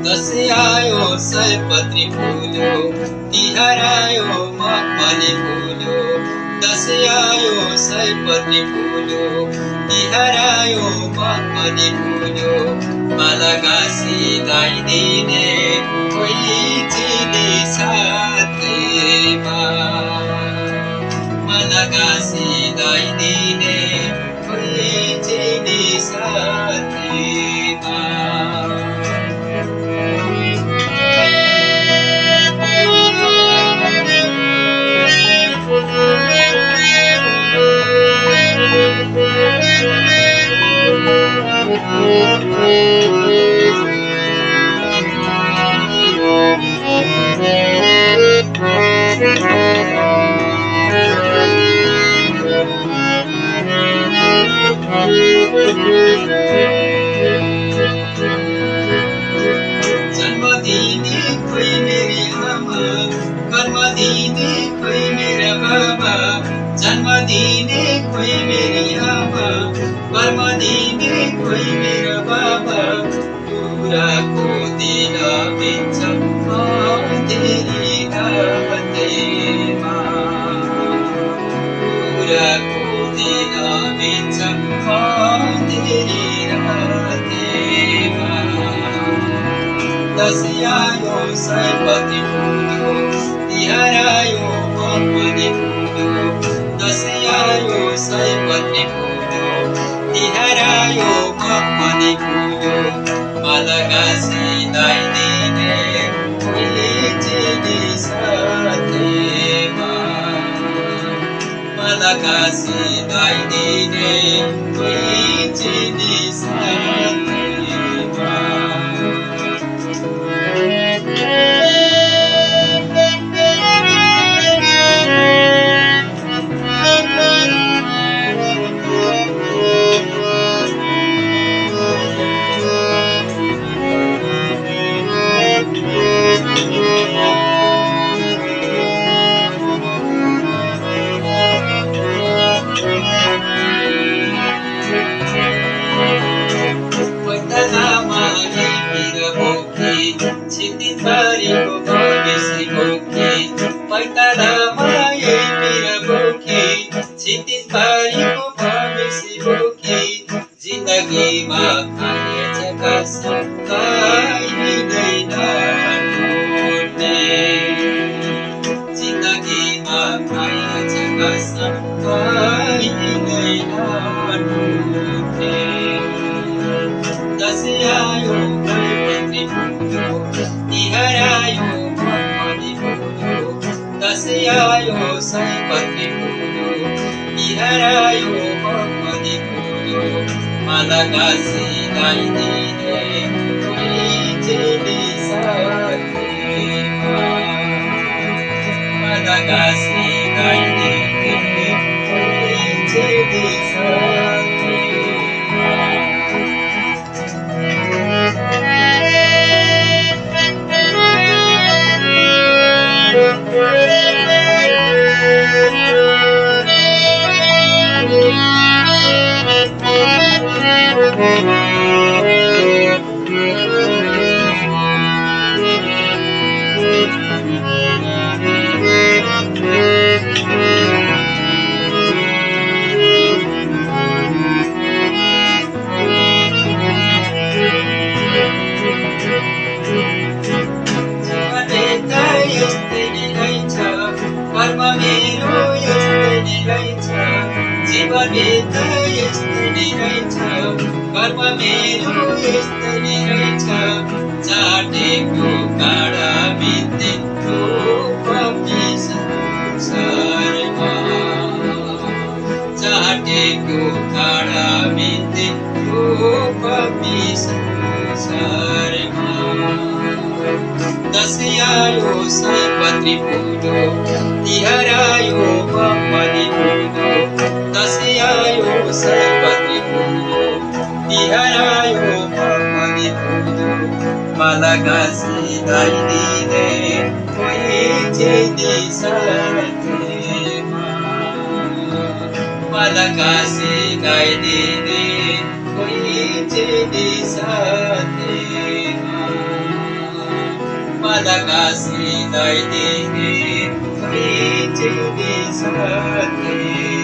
दसैँ आयो सयपत्री फुल्यो, तिहार आयो मखमली फुल्यो। दसैँ आयो सयपत्री फुल्यो, तिहार आयो मखमली फुल्यो। माला गाँसिदिने कोही चिनी साथैमा, माला गाँसिदिने कोही चिनी साथैमा। जन्म दिने कोही मेरी आमा, कर्म दिने कोही मेरा बाबा। जन्म दिने कोही मेरी आमा, कर्म दिने कोही मेरा बाबा। बुढाको दिन बिन्छ अँधेरी रातैमा, बुढाको दिन बिन्छ अँधेरी रातैमा। दसैँ आयो सयपत्री फुल्यो, तिहार आयो मखमली फुल्यो। दसैँ आयो सयपत्री फुल्यो, तिहार आयो मखमली फुल्यो। माला गाँसिदिने कोही चिनी साथैमा, माला गाँसिदिने कोही चिनी साथैमा। छितिबारीको भविष्य बोकी, पैतालामा यही पिर बोकी। छितिबारीको भविष्य बोकी, जिन्दगीमा खानेछ कसम कहिँदैन टुट्ने। जिन्दगीमा खानेछ कसम कहिँदैन टुट्ने। दसैँ आयो सयपत्री फुल्यो, तिहार आयो मखमली फुल्यो। दसैँ आयो सयपत्री फुल्यो, तिहार आयो मखमली फुल्यो। माला गाँसिदिने कोही चिनी साथैमा, माला गाँसिदिने कोही चिनी साथैमा। जीवन यस्तै रहेछ, कर्म मेरो यस्तै रहेछ। चाटेको काँडा बित्दै रोपी संसारमा, चाटेको काँडा बित्दै रोपी संसारमा। दसैँ आयो सयपत्री फुल्यो, तिहार आयो मखमली फुल्यो। दसैँ आयो सयपत्री फुल्यो, Tiharayo Papalipudo Malagasi Daidine Koite di Satema Malagasi Daidine Koite di Satema Malagasi Daidine Koite di Satema